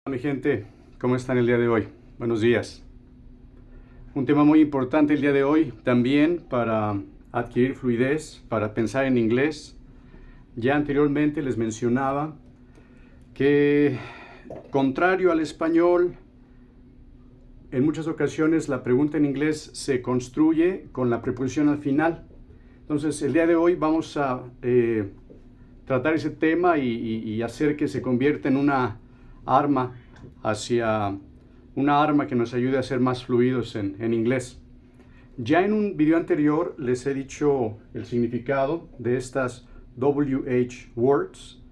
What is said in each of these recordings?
Hola mi gente, ¿cómo están el día de hoy? Buenos días. Un tema muy importante el día de hoy también para adquirir fluidez, para pensar en inglés. Ya anteriormente les mencionaba que, contrario al español, en muchas ocasiones la pregunta en inglés se construye con la preposición al final. Entonces el día de hoy vamos a tratar ese tema y hacer que se convierta en una arma que nos ayude a ser más fluidos en inglés. Ya en un video anterior les he dicho el significado de estas WH words,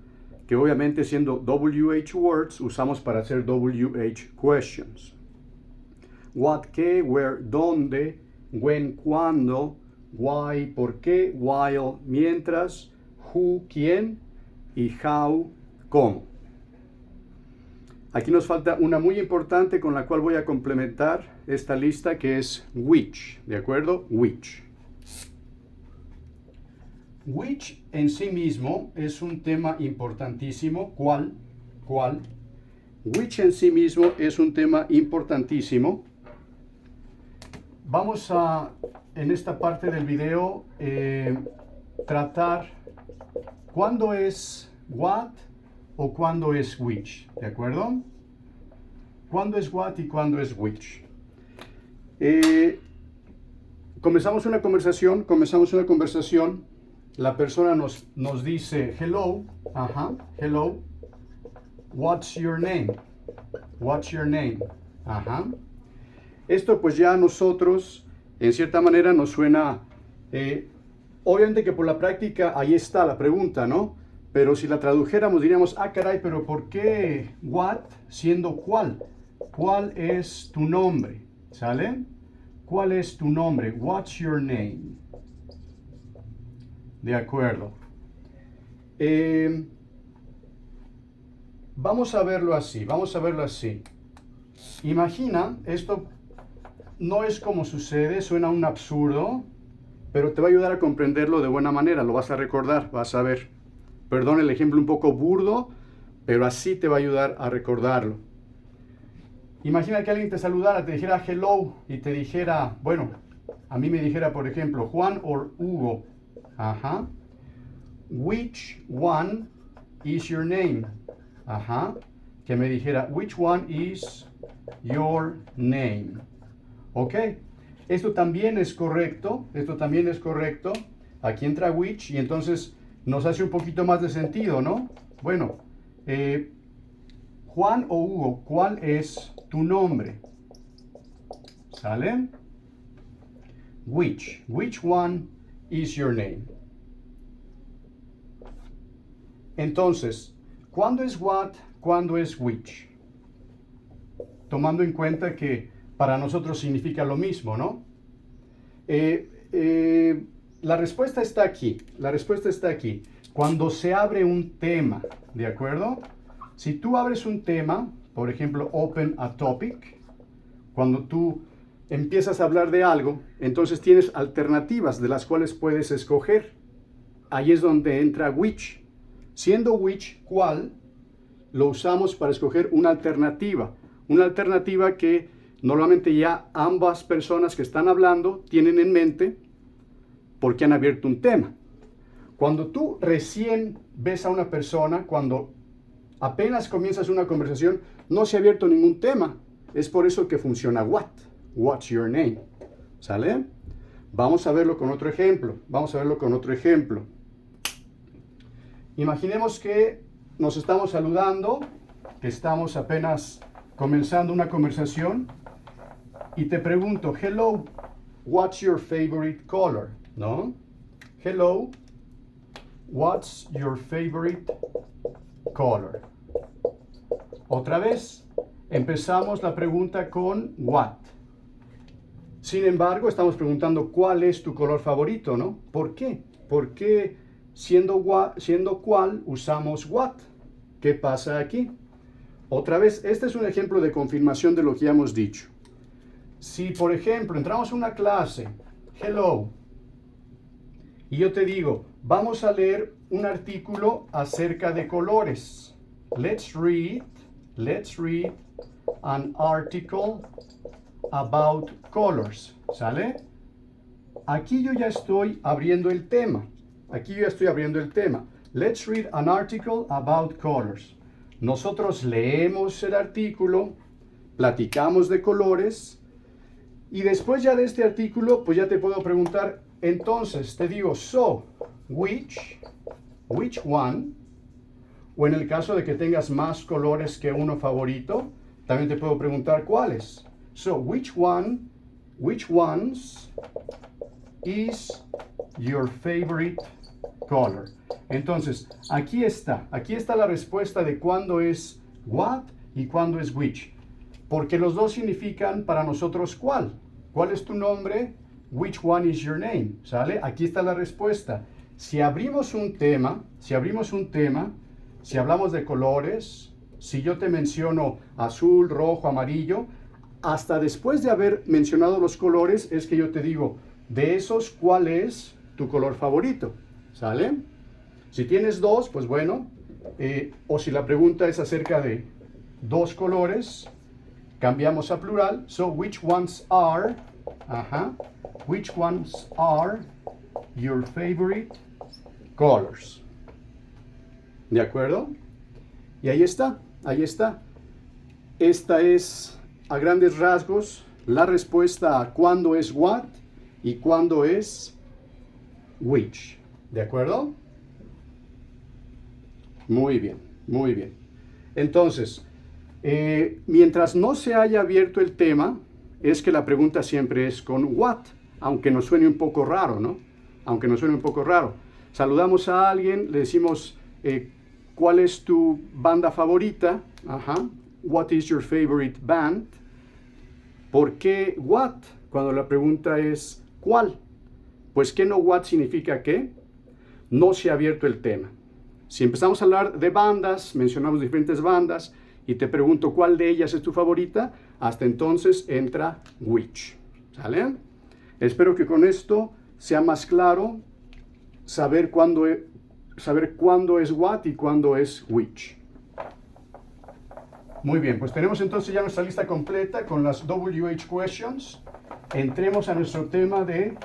que obviamente siendo WH words usamos para hacer WH questions. What, qué, where, dónde, when, cuándo, why, por qué, while, mientras, who, quién y how, cómo. Aquí nos falta una muy importante con la cual voy a complementar esta lista, que es which, ¿de acuerdo? Which. Which en sí mismo es un tema importantísimo. ¿Cuál? Which en sí mismo es un tema importantísimo. Vamos a, en esta parte del video, tratar cuándo es what o cuándo es which, ¿de acuerdo? ¿Cuándo es what y cuándo es which? Comenzamos una conversación, la persona nos dice hello, hello, what's your name? What's your name? Esto pues ya a nosotros, en cierta manera, nos suena, obviamente que por la práctica ahí está la pregunta, ¿no? Pero si la tradujéramos diríamos, caray, pero ¿por qué what siendo cuál? ¿Cuál es tu nombre? ¿Sale? ¿Cuál es tu nombre? What's your name? De acuerdo. Vamos a verlo así. Imagina, esto no es como sucede, suena un absurdo, pero te va a ayudar a comprenderlo de buena manera, lo vas a recordar, vas a ver. Perdón el ejemplo un poco burdo, pero así te va a ayudar a recordarlo. Imagina que alguien te saludara, te dijera hello y te dijera, bueno, a mí me dijera, por ejemplo, Juan o Hugo. Which one is your name? Que me dijera, which one is your name? ¿Ok? Esto también es correcto. Aquí entra which y entonces nos hace un poquito más de sentido, ¿no? Bueno, Juan o Hugo, ¿cuál es tu nombre? ¿Sale? Which one is your name? Entonces, ¿cuándo es what? ¿Cuándo es which? Tomando en cuenta que para nosotros significa lo mismo, ¿no? La respuesta está aquí. Cuando se abre un tema, ¿de acuerdo? Si tú abres un tema, por ejemplo, open a topic, cuando tú empiezas a hablar de algo, entonces tienes alternativas de las cuales puedes escoger. Ahí es donde entra which. Siendo which, ¿cuál? Lo usamos para escoger una alternativa que normalmente ya ambas personas que están hablando tienen en mente porque han abierto un tema. Cuando tú recién ves a una persona, cuando apenas comienzas una conversación, no se ha abierto ningún tema. Es por eso que funciona what. What's your name? ¿Sale? Vamos a verlo con otro ejemplo. Imaginemos que nos estamos saludando, que estamos apenas comenzando una conversación y te pregunto, hello, what's your favorite color? ¿No? Hello, what's your favorite color? Otra vez, empezamos la pregunta con what. Sin embargo, estamos preguntando cuál es tu color favorito, ¿no? ¿Por qué? ¿Por qué siendo cuál usamos what? ¿Qué pasa aquí? Otra vez, este es un ejemplo de confirmación de lo que ya hemos dicho. Si, por ejemplo, entramos a una clase, hello, y yo te digo, vamos a leer un artículo acerca de colores. Let's read let's read an article about colors. ¿Sale? Aquí yo ya estoy abriendo el tema. Aquí yo ya estoy abriendo el tema. Let's read an article about colors. Nosotros leemos el artículo, platicamos de colores y después ya de este artículo, pues ya te puedo preguntar, entonces te digo, so, which one, o en el caso de que tengas más colores que uno favorito, también te puedo preguntar cuáles. So, which ones is your favorite color? Entonces, aquí está la respuesta de cuándo es what y cuándo es which. Porque los dos significan para nosotros cuál. ¿Cuál es tu nombre? Which one is your name? ¿Sale? Aquí está la respuesta. Si abrimos un tema, si hablamos de colores, si yo te menciono azul, rojo, amarillo, hasta después de haber mencionado los colores es que yo te digo, de esos, ¿cuál es tu color favorito? ¿Sale? Si tienes dos, pues bueno, o si la pregunta es acerca de dos colores, cambiamos a plural. So, which ones are your favorite colors? ¿De acuerdo? Y ahí está. Esta es, a grandes rasgos, la respuesta a cuándo es what y cuándo es which. ¿De acuerdo? Muy bien. Entonces, mientras no se haya abierto el tema, es que la pregunta siempre es con what, aunque nos suene un poco raro, ¿no? Saludamos a alguien, le decimos, ¿cuál es tu banda favorita? What is your favorite band? ¿Por qué what? Cuando la pregunta es ¿cuál? Pues que no what significa que no se ha abierto el tema. Si empezamos a hablar de bandas, mencionamos diferentes bandas y te pregunto cuál de ellas es tu favorita, hasta entonces entra which. ¿Sale? Espero que con esto sea más claro saber cuándo es what y cuándo es which. Muy bien, pues tenemos entonces ya nuestra lista completa con las WH questions. Entremos a nuestro tema de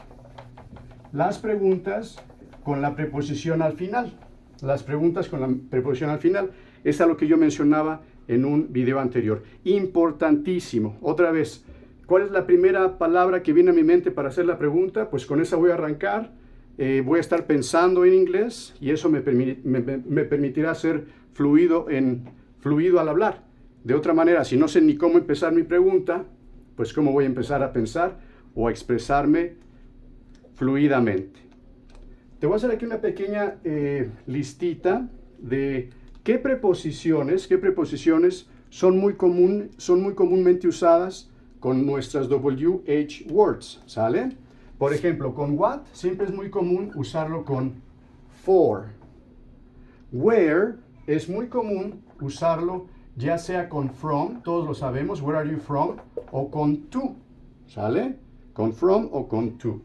las preguntas con la preposición al final. Es a lo que yo mencionaba en un video anterior. Importantísimo. Otra vez, ¿cuál es la primera palabra que viene a mi mente para hacer la pregunta? Pues con esa voy a arrancar. Voy a estar pensando en inglés y eso me permitirá ser fluido al hablar. De otra manera, si no sé ni cómo empezar mi pregunta, pues cómo voy a empezar a pensar o a expresarme fluidamente. Te voy a hacer aquí una pequeña listita de qué preposiciones son muy comúnmente usadas con nuestras WH words, ¿sale? Por ejemplo, con what siempre es muy común usarlo con for. Where es muy común usarlo ya sea con from, todos lo sabemos, where are you from, o con to, ¿sale? Con from o con to.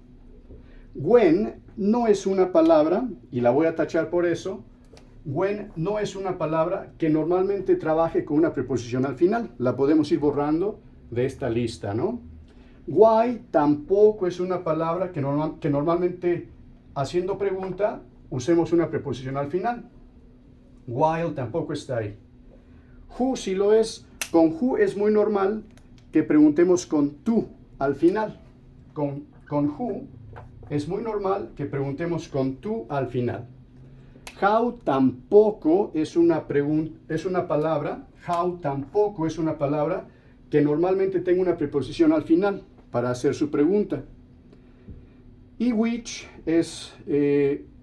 When no es una palabra, y la voy a tachar por eso, when no es una palabra que normalmente trabaje con una preposición al final. La podemos ir borrando de esta lista, ¿no? Why tampoco es una palabra que normalmente, haciendo pregunta, usemos una preposición al final. While tampoco está ahí. Who sí lo es. Con who es muy normal que preguntemos con to al final. Con who es muy normal que preguntemos con to al final. How tampoco es una palabra. How tampoco es una palabra que normalmente tenga una preposición al final para hacer su pregunta. Y which es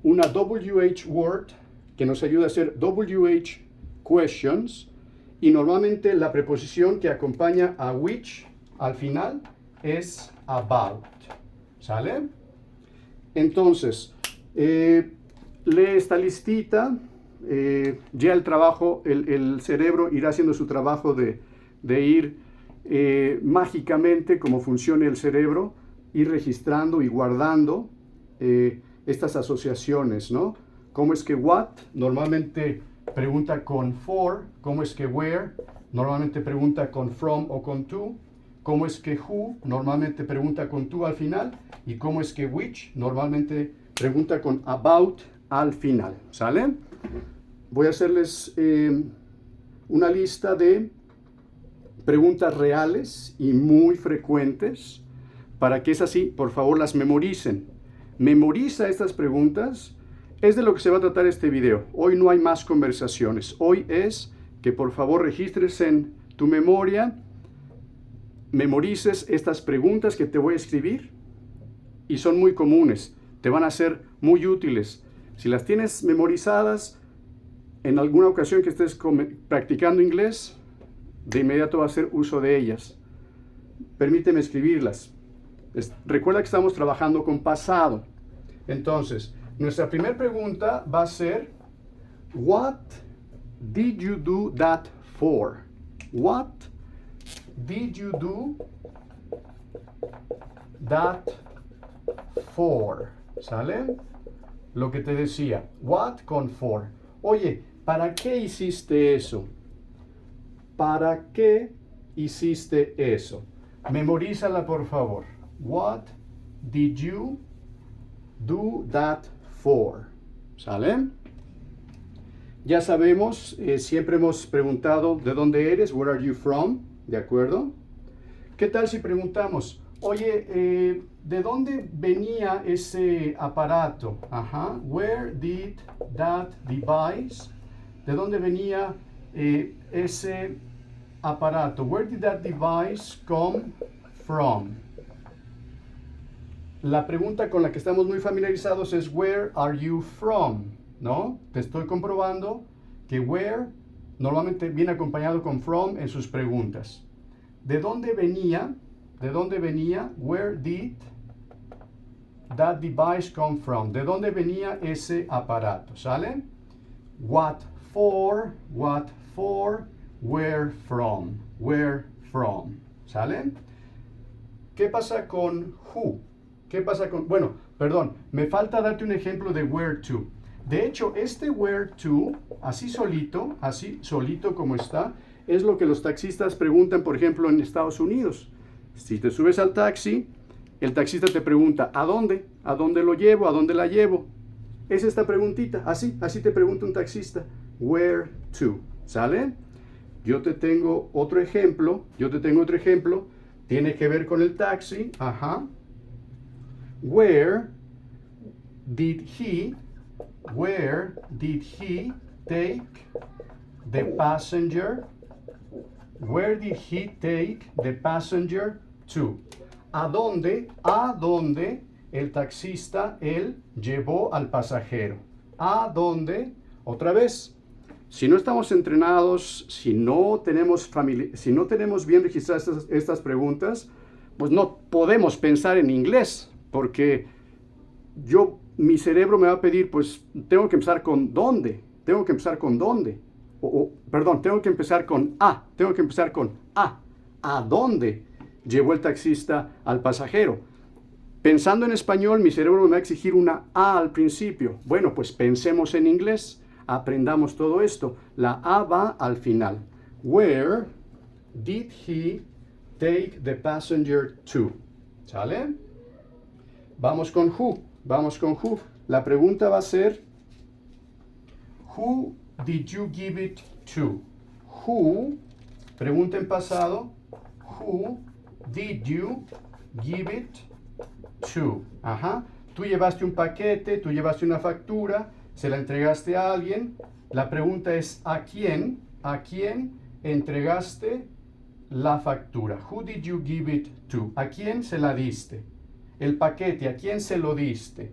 una WH word que nos ayuda a hacer WH questions. Y normalmente la preposición que acompaña a which al final es about. ¿Sale? Entonces, lee esta listita. Ya el cerebro irá haciendo su trabajo de ir mágicamente, como funciona el cerebro, ir registrando y guardando estas asociaciones, ¿no? ¿Cómo es que what normalmente pregunta con for? ¿Cómo es que where normalmente pregunta con from o con to, cómo es que who normalmente pregunta con to al final, y cómo es que which normalmente pregunta con about al final, ¿sale? Voy a hacerles una lista de preguntas reales y muy frecuentes para que es así, por favor, las memoricen. Memoriza estas preguntas. Es de lo que se va a tratar este video. Hoy no hay más conversaciones. Hoy es que por favor registres en tu memoria, memorices estas preguntas que te voy a escribir y son muy comunes. Te van a ser muy útiles. Si las tienes memorizadas, en alguna ocasión que estés practicando inglés, de inmediato va a hacer uso de ellas. Permíteme escribirlas. Recuerda que estamos trabajando con pasado. Entonces, nuestra primera pregunta va a ser, what did you do that for? What did you do that for? ¿Sale? Lo que te decía, what con for. Oye, ¿para qué hiciste eso? ¿Para qué hiciste eso? Memorízala, por favor. What did you do that for? ¿Sale? Ya sabemos, siempre hemos preguntado de dónde eres, where are you from, ¿de acuerdo? ¿Qué tal si preguntamos, oye, ¿de dónde venía ese aparato? Ajá, where did that device, ¿de dónde venía ese aparato? Where did that device come from? La pregunta con la que estamos muy familiarizados es where are you from, ¿no? Te estoy comprobando que where normalmente viene acompañado con from en sus preguntas. ¿De dónde venía? ¿De dónde venía? Where did that device come from? ¿De dónde venía ese aparato? ¿Sale? What for? What for? Where from? Where from? ¿Sale? ¿Qué pasa con who? ¿Qué pasa con...? Bueno, perdón, me falta darte un ejemplo de where to. De hecho, este where to, así solito como está, es lo que los taxistas preguntan, por ejemplo, en Estados Unidos. Si te subes al taxi, el taxista te pregunta, ¿a dónde? ¿A dónde lo llevo? ¿A dónde la llevo? Es esta preguntita, así te pregunta un taxista. Where to, ¿sale? Yo te tengo otro ejemplo, tiene que ver con el taxi, ajá. Where did he take the passenger? Where did he take the passenger to? ¿A dónde el taxista, él llevó al pasajero? ¿A dónde? Otra vez, si no estamos entrenados, si no tenemos bien registradas estas preguntas, pues no podemos pensar en inglés, porque mi cerebro me va a pedir, pues tengo que empezar con dónde, tengo que empezar con A. ¿A dónde llevó el taxista al pasajero? Pensando en español, mi cerebro me va a exigir una A al principio. Bueno, pues pensemos en inglés, aprendamos todo esto. La A va al final. Where did he take the passenger to? ¿Sale? Vamos con who. La pregunta va a ser, who did you give it to? Who, pregunta en pasado, who did you give it to? Ajá. Tú llevaste un paquete, tú llevaste una factura, se la entregaste a alguien. La pregunta es, ¿a quién entregaste la factura? Who did you give it to? ¿A quién se la diste? El paquete, ¿a quién se lo diste?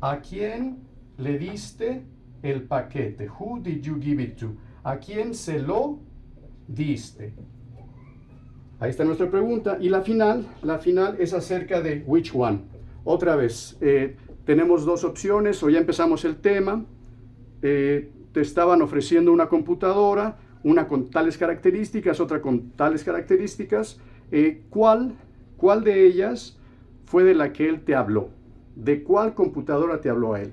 ¿A quién le diste el paquete? Who did you give it to? ¿A quién se lo diste? Ahí está nuestra pregunta. Y la final es acerca de which one. Otra vez, tenemos dos opciones, o ya empezamos el tema. Te estaban ofreciendo una computadora, una con tales características, otra con tales características. ¿Cuál de ellas fue de la que él te habló? ¿De cuál computadora te habló a él?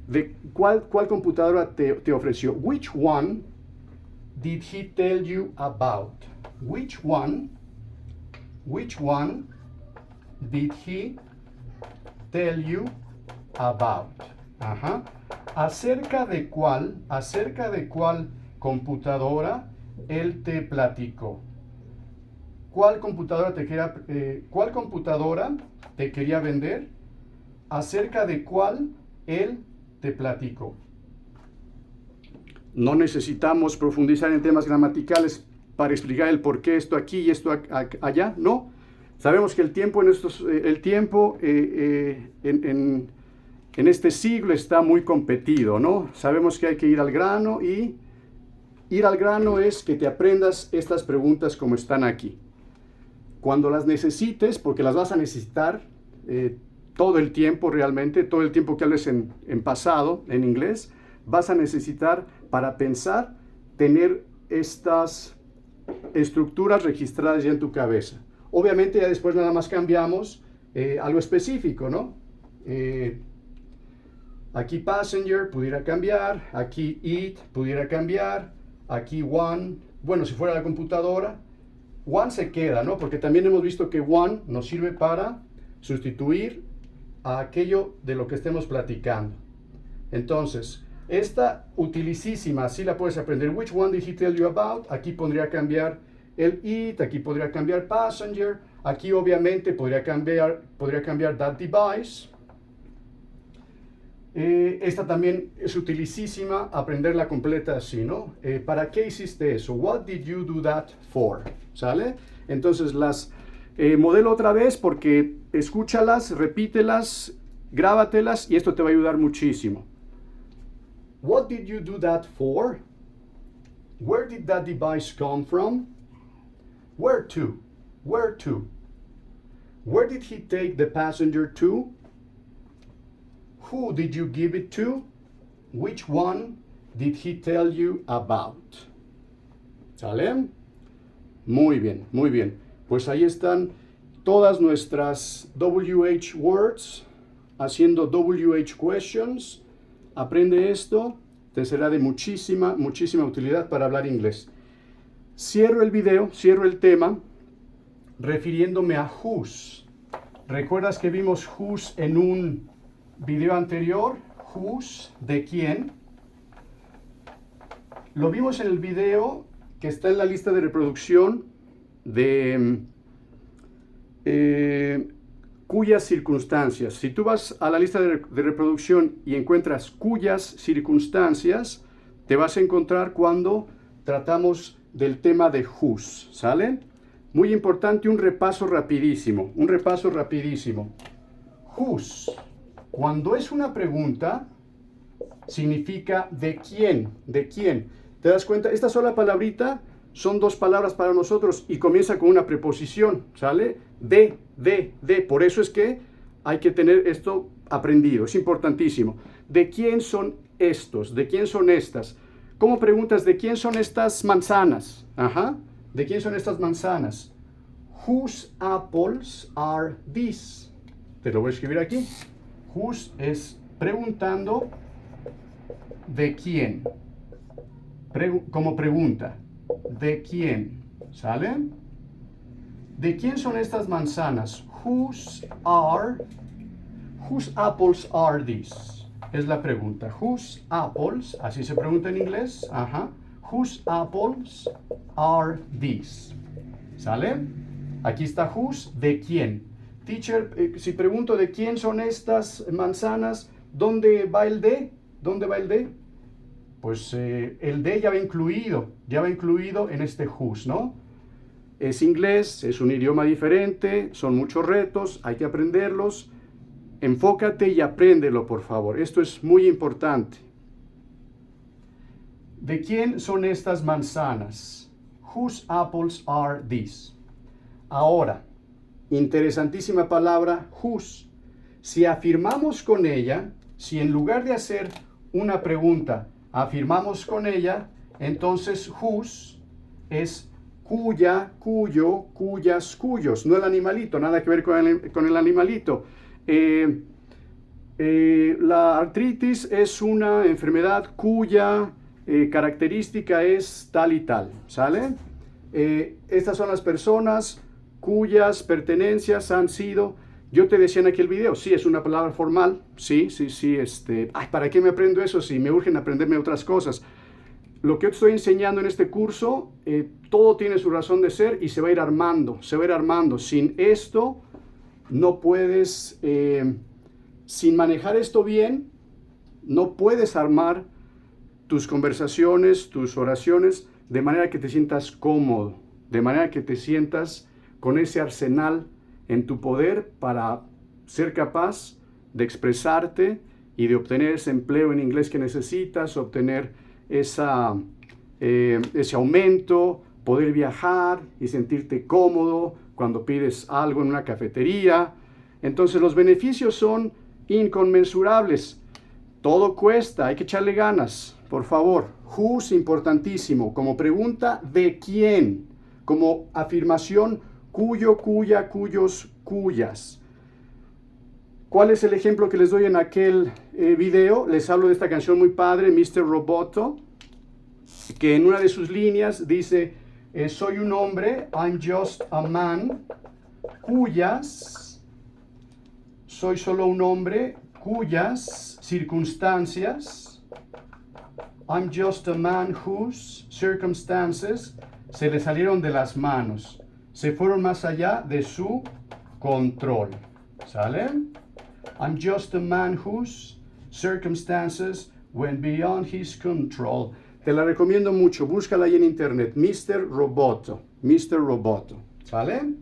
¿De cuál computadora te ofreció? Which one did he tell you about? Which one did he tell you about? Ajá. ¿Acerca de cuál computadora él te platicó? ¿Cuál computadora te quería vender? ¿Acerca de cuál él te platicó? No necesitamos profundizar en temas gramaticales para explicar el por qué esto aquí y esto allá, no. Sabemos que el tiempo en este siglo está muy competido, ¿no? Sabemos que hay que ir al grano, y ir al grano es que te aprendas estas preguntas como están aquí. Cuando las necesites, porque las vas a necesitar todo el tiempo realmente, todo el tiempo que hables en pasado, en inglés, vas a necesitar para pensar, tener estas estructuras registradas ya en tu cabeza. Obviamente ya después nada más cambiamos algo específico, ¿no? Aquí passenger pudiera cambiar, aquí eat pudiera cambiar, aquí one, bueno, si fuera la computadora, one se queda, ¿no? Porque también hemos visto que one nos sirve para sustituir a aquello de lo que estemos platicando. Entonces, esta utilicísima, así la puedes aprender. Which one did he tell you about? Aquí podría cambiar el eat, aquí podría cambiar passenger, aquí obviamente podría cambiar that device. Esta también es utilicísima, aprenderla completa así, ¿no? ¿Para qué hiciste eso? What did you do that for? ¿Sale? Entonces las modelo otra vez porque escúchalas, repítelas, grábatelas y esto te va a ayudar muchísimo. What did you do that for? Where did that device come from? Where to? Where to? Where did he take the passenger to? Who did you give it to? Which one did he tell you about? ¿Sale? Muy bien, muy bien. Pues ahí están todas nuestras WH words, haciendo WH questions. Aprende esto, te será de muchísima, muchísima utilidad para hablar inglés. Cierro el video, cierro el tema, refiriéndome a whose. ¿Recuerdas que vimos whose en un video anterior? Whose, ¿de quién? Lo vimos en el video que está en la lista de reproducción de cuyas circunstancias. Si tú vas a la lista de reproducción y encuentras cuyas circunstancias, te vas a encontrar cuando tratamos del tema de whose, ¿sale? Muy importante, un repaso rapidísimo, Whose, cuando es una pregunta, significa ¿de quién? ¿De quién? ¿Te das cuenta? Esta sola palabrita son dos palabras para nosotros y comienza con una preposición, ¿sale? De. Por eso es que hay que tener esto aprendido, es importantísimo. ¿De quién son estos? ¿De quién son estas? ¿Cómo preguntas de quién son estas manzanas? Ajá. ¿De quién son estas manzanas? Whose apples are these? Te lo voy a escribir aquí. Whose es preguntando ¿de quién? Como pregunta. ¿De quién? ¿Sale? ¿De quién son estas manzanas? Whose apples are these? Es la pregunta. Whose apples, así se pregunta en inglés. Ajá. Whose apples are these? ¿Sale? Aquí está whose, ¿de quién? Teacher, si pregunto ¿de quién son estas manzanas? ¿Dónde va el de? ¿Dónde va el de? Pues el de ya va incluido en este whose, ¿no? Es inglés, es un idioma diferente, son muchos retos, hay que aprenderlos. Enfócate y apréndelo, por favor. Esto es muy importante. ¿De quién son estas manzanas? Whose apples are these? Ahora, interesantísima palabra, whose. Si afirmamos con ella, si en lugar de hacer una pregunta, afirmamos con ella, entonces whose es cuya, cuyo, cuyas, cuyos, no el animalito, nada que ver con el animalito. La artritis es una enfermedad cuya característica es tal y tal, ¿sale? Estas son las personas cuyas pertenencias han sido, yo te decía en aquel video, sí, es una palabra formal, sí, ay, ¿para qué me aprendo eso si me urgen aprenderme otras cosas? Lo que yo te estoy enseñando en este curso, todo tiene su razón de ser y se va a ir armando, se va a ir armando. Sin esto, no puedes, sin manejar esto bien, no puedes armar tus conversaciones, tus oraciones, de manera que te sientas cómodo, de manera que te sientas con ese arsenal en tu poder para ser capaz de expresarte y de obtener ese empleo en inglés que necesitas, obtener ese aumento, poder viajar y sentirte cómodo cuando pides algo en una cafetería. Entonces los beneficios son inconmensurables. Todo cuesta, hay que echarle ganas, por favor. Whose, importantísimo, como pregunta ¿de quién? Como afirmación cuyo, cuya, cuyos, cuyas. ¿Cuál es el ejemplo que les doy en aquel video? Les hablo de esta canción muy padre, Mr. Roboto, que en una de sus líneas dice, soy un hombre, I'm just a man, cuyas, soy solo un hombre, cuyas circunstancias, I'm just a man whose circumstances, se le salieron de las manos, se fueron más allá de su control. ¿Sale? I'm just a man whose circumstances went beyond his control. Te la recomiendo mucho, búscala ahí en internet, Mr. Roboto, Mr. Roboto, ¿sale?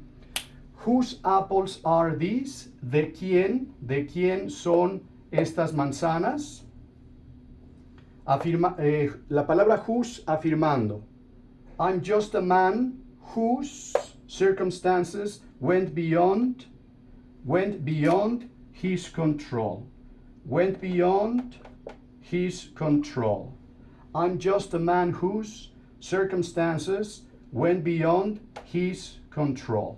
Whose apples are these? ¿De quién son estas manzanas? La palabra whose afirmando. I'm just a man whose circumstances went beyond his control. Went beyond his control. I'm just a man whose circumstances went beyond his control.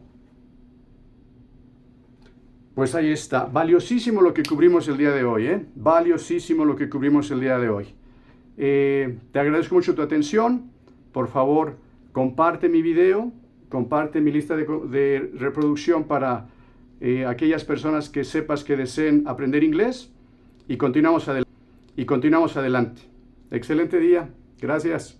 Pues ahí está. Valiosísimo lo que cubrimos el día de hoy, ¿eh? Valiosísimo lo que cubrimos el día de hoy. Te agradezco mucho tu atención. Por favor, comparte mi video, comparte mi lista de reproducción para aquellas personas que sepas que deseen aprender inglés y continuamos adelante. Excelente día. Gracias.